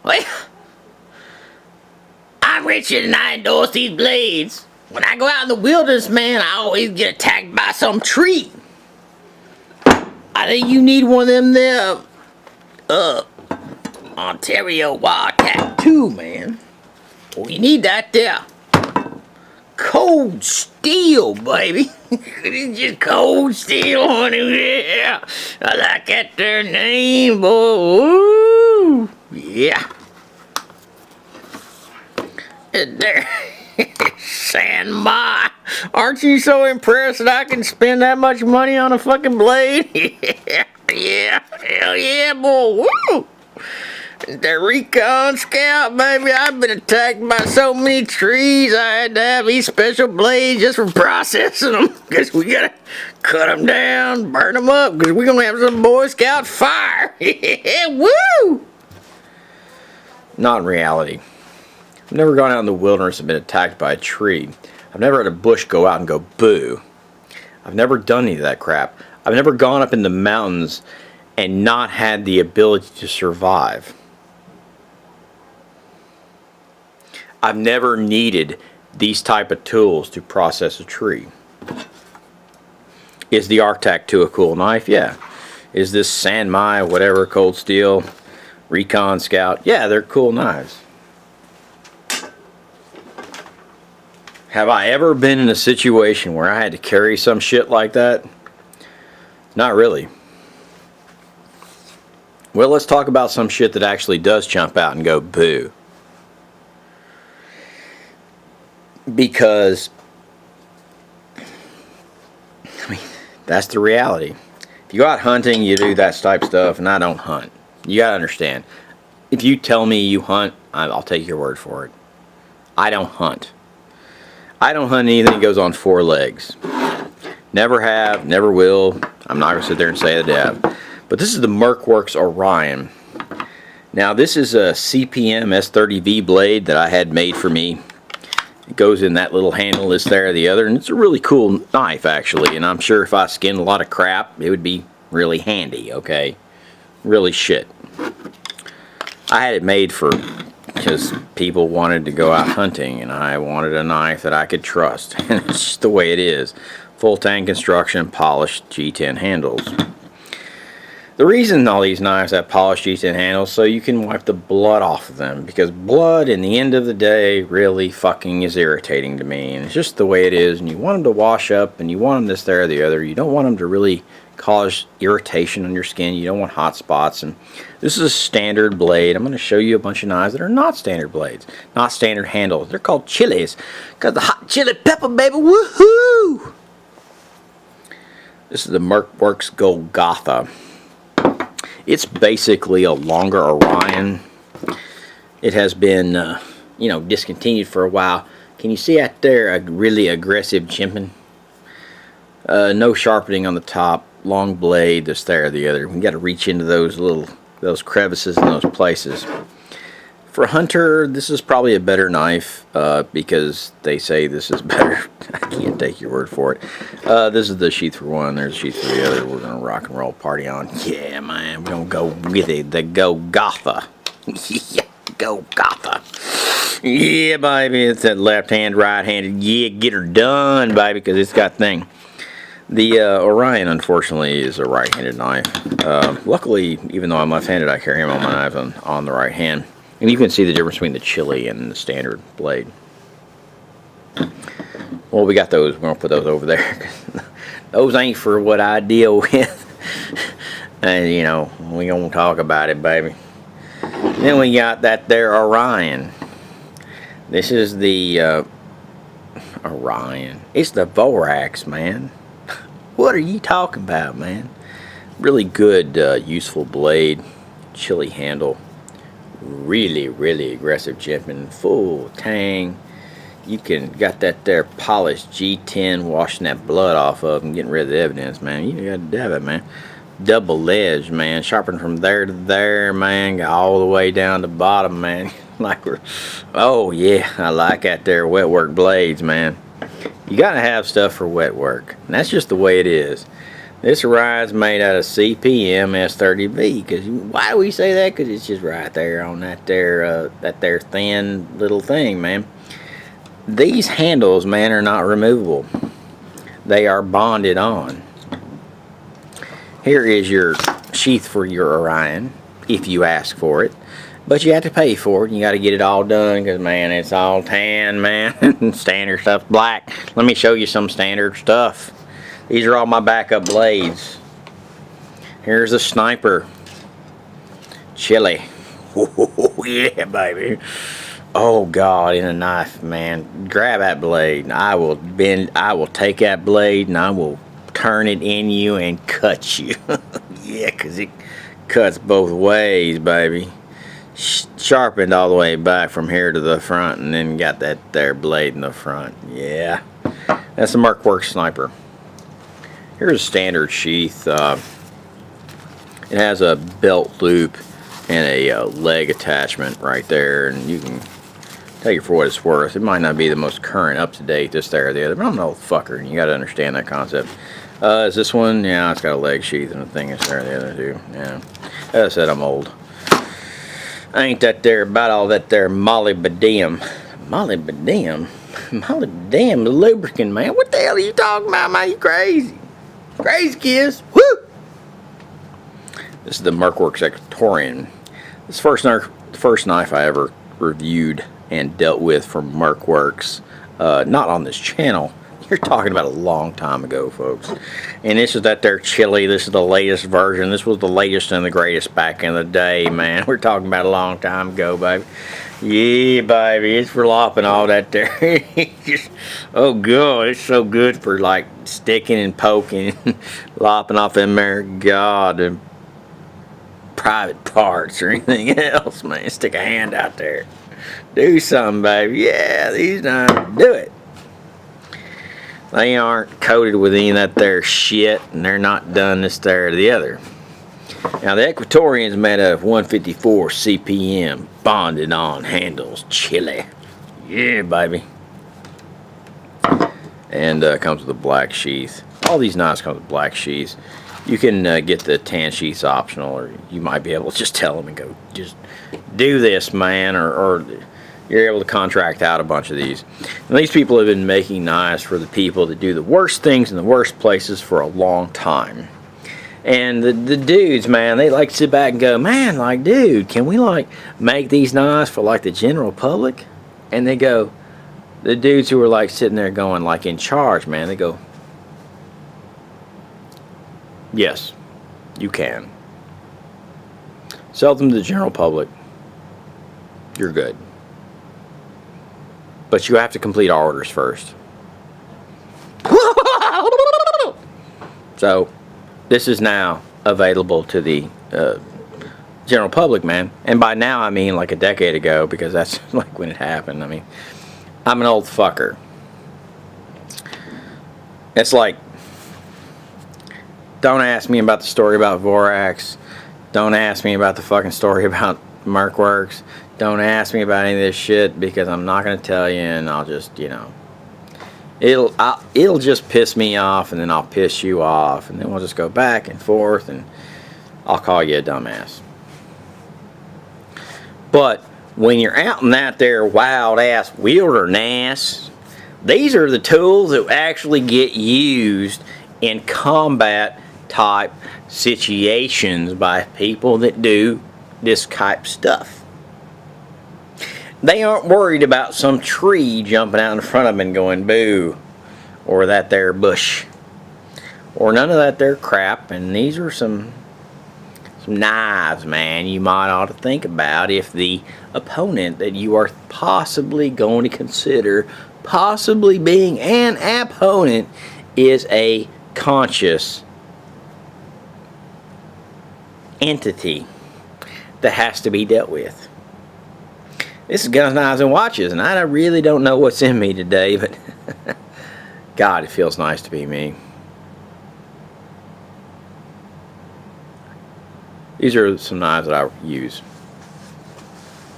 Well, I'm Richard and I endorse these blades. When I go out in the wilderness, man, I always get attacked by some tree. I think you need one of them there, Ontario Wildcat too, man. Oh, you need that there. Cold steel, baby. It's just cold steel, honey. Yeah. I like that there name, boy. Woo. Yeah. There. San Ma. Aren't you so impressed that I can spend that much money on a fucking blade? Yeah. Hell yeah, boy. Woo. The Recon Scout, baby. I've been attacked by so many trees. I had to have these special blades just for processing them. Because we gotta cut them down, burn them up. Because we're gonna have some Boy Scout fire. Yeah, woo! Not in reality. I've never gone out in the wilderness and been attacked by a tree. I've never had a bush go out and go boo. I've never done any of that crap. I've never gone up in the mountains and not had the ability to survive. I've never needed these type of tools to process a tree. Is the Arctac 2 a cool knife? Yeah. Is this San Mai, whatever, Cold Steel, Recon Scout? Yeah, they're cool knives. Have I ever been in a situation where I had to carry some shit like that? Not really. Well, let's talk about some shit that actually does jump out and go boo. Because, I mean, that's the reality. If you go out hunting, you do that type of stuff, and I don't hunt. You gotta understand. If you tell me you hunt, I'll take your word for it. I don't hunt. I don't hunt anything that goes on four legs. Never have, never will. I'm not gonna sit there and say that I have. But this is the Mercworx Orion. Now this is a CPM S30V blade that I had made for me. It goes in that little handle, this there, the other, and it's a really cool knife actually. And I'm sure if I skinned a lot of crap, it would be really handy, okay? Really shit. I had it made because people wanted to go out hunting and I wanted a knife that I could trust. And it's just the way it is. Full tang construction, polished G10 handles. The reason all these knives have polished G10 handles so you can wipe the blood off of them, because blood in the end of the day really fucking is irritating to me, and it's just the way it is, and you want them to wash up and you want them this, there, or the other. You don't want them to really cause irritation on your skin. You don't want hot spots. And this is a standard blade. I'm going to show you a bunch of knives that are not standard blades, not standard handles. They're called chilies because the hot chili pepper, baby. Woohoo! This is the Mercworx Golgotha. It's basically a longer Orion. It has been, discontinued for a while. Can you see out there a really aggressive jimping? No sharpening on the top. Long blade, this, there, the other. We got to reach into those crevices in those places. For a hunter, this is probably a better knife because they say this is better. I can't take your word for it. This is the sheath for one. There's a sheath for the other. We're gonna rock and roll party on. Yeah, man, we're gonna go with it. The Golgotha. Yeah, Golgotha. Yeah, baby, it's that left-hand, right-handed. Yeah, get her done, baby, because it's got thing. The Orion, unfortunately, is a right-handed knife. Luckily, even though I'm left-handed, I carry my knife on the right hand. And you can see the difference between the chili and the standard blade. Well, we got those. We're going to put those over there. Those ain't for what I deal with. And, we going to talk about it, baby. Then we got that there Orion. This is the Orion. It's the Mercworx, man. What are you talking about, man? Really good, useful blade. Chili handle. Really, really aggressive jimping. Full tang. You got that there polished G10 washing that blood off of and getting rid of the evidence, man. You got to have it, man. Double edge, man. Sharpened from there to there, man. Got all the way down to the bottom, man. Oh yeah, I like that there wet work blades, man. You got to have stuff for wet work. And that's just the way it is. This ride's made out of CPM S30B. Because why do we say that? Because it's just right there on that there thin little thing, man. These handles, man, are not removable. They are bonded on. Here is your sheath for your Orion, if you ask for it. But you have to pay for it. You got to get it all done because, man, it's all tan, man. Standard stuff's black. Let me show you some standard stuff. These are all my backup blades. Here's a sniper. Chili. Yeah, baby. Oh, God, in a knife, man. Grab that blade. I will take that blade and I will turn it in you and cut you. Yeah, because it cuts both ways, baby. Sharpened all the way back from here to the front, and then got that there blade in the front. Yeah, that's a Mercworx sniper. Here's a standard sheath. It has a belt loop and a leg attachment right there, and you can take it for what it's worth. It might not be the most current, up-to-date, this, there, or the other, but I'm an old fucker, and you got to understand that concept. Is this one? Yeah, it's got a leg sheath and a thing is there, the other two. Yeah, as I said, I'm old. I ain't that there about all that there molybdenum. Molybdenum? Molybdenum lubricant, man. What the hell are you talking about, man? You crazy. Crazy kids. Woo! This is the Mercworx Sectorian. This is the first knife I ever reviewed and dealt with from Mercworx. Not on this channel. You're talking about a long time ago, folks. And this is that there chili. This is the latest version. This was the latest and the greatest back in the day, man. We're talking about a long time ago, baby. Yeah, baby. It's for lopping all that there. Oh, God. It's so good for, like, sticking and poking and lopping off them there, God, and private parts or anything else, man. Stick a hand out there. Do something, baby. Yeah, these knives do it. They aren't coated with any of that there shit, and they're not done this, there, or the other. Now, the Equatorian's made out of 154 CPM, bonded on handles, chili. Yeah, baby. And comes with a black sheath. All these knives come with black sheaths. You can get the tan sheaths optional, or you might be able to just tell them and go, just do this, man, or you're able to contract out a bunch of these. And these people have been making knives for the people that do the worst things in the worst places for a long time. And the dudes, man, they like to sit back and go, man, like, dude, can we, like, make these knives for, like, the general public? And they go, the dudes who are, like, sitting there going, like, in charge, man, they go, yes, you can. Sell them to the general public. You're good. But you have to complete our orders first. So, this is now available to the general public, man. And by now, I mean like a decade ago, because that's like when it happened. I mean, I'm an old fucker. It's like, don't ask me about the story about Vorax. Don't ask me about the fucking story about Mercworx. Don't ask me about any of this shit, because I'm not going to tell you, and I'll just, you know, it'll just piss me off, and then I'll piss you off, and then we'll just go back and forth, and I'll call you a dumbass. But when you're out in that there wild ass wilderness, these are the tools that actually get used in combat type situations by people that do this type stuff. They aren't worried about some tree jumping out in front of them and going boo, or that there bush, or none of that there crap. And these are some knives, man, you might ought to think about if the opponent that you are possibly going to consider possibly being an opponent is a conscious entity that has to be dealt with. This is Guns, Knives, and Watches, and I really don't know what's in me today, but God, it feels nice to be me. These are some knives that I use.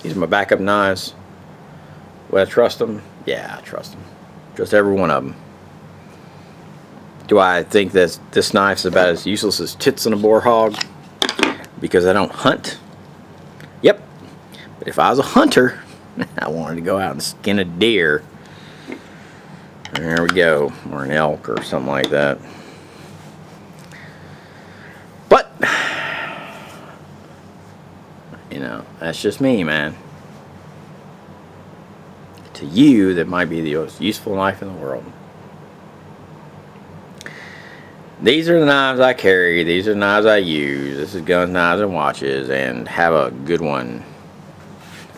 These are my backup knives. Would I trust them? Yeah, I trust them. Trust every one of them. Do I think that this knife's about as useless as tits on a boar hog? Because I don't hunt? Yep. But if I was a hunter, I wanted to go out and skin a deer. There we go. Or an elk or something like that. But, you know, that's just me, man. To you, that might be the most useful knife in the world. These are the knives I carry. These are the knives I use. This is guns, knives, and watches. And have a good one.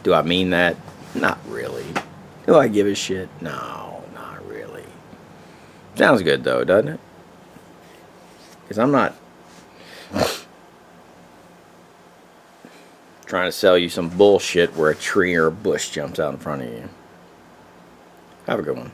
Do I mean that? Not really. Do I give a shit? No, not really. Sounds good, though, doesn't it? Because I'm not trying to sell you some bullshit where a tree or a bush jumps out in front of you. Have a good one.